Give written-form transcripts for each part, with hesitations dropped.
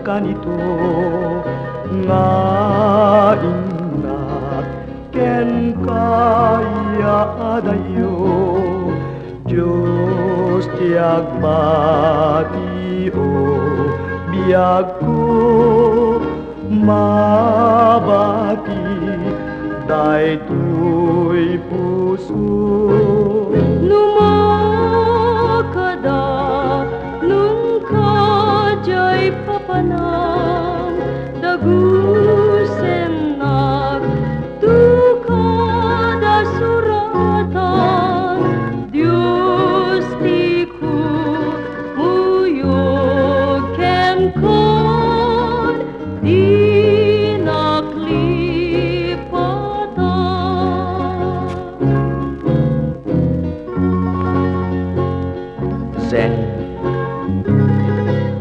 kanito nga inak ken kaya adayo Diyos ti agpatio biag ko mabati daytoy puso Lumakada nung kajay papanang dagusen nag tukada suratan Diyos ti ku muyog ken kon di naklipatan Zen,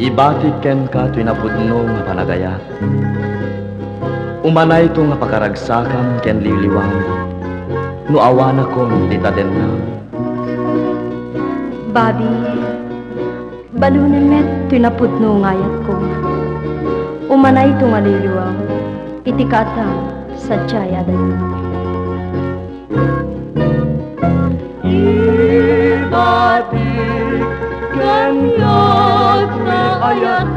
ibati ken ka to'y napudno nga panagayat. Umanay to nga pakaragsakan ken liliwang, no awan akong ditaden na. Bobby, balunan met to'y napudno ngayat ko. Umanay to nga liliwang, itikata sa tsaya dayo. Ibati ken yak na ayat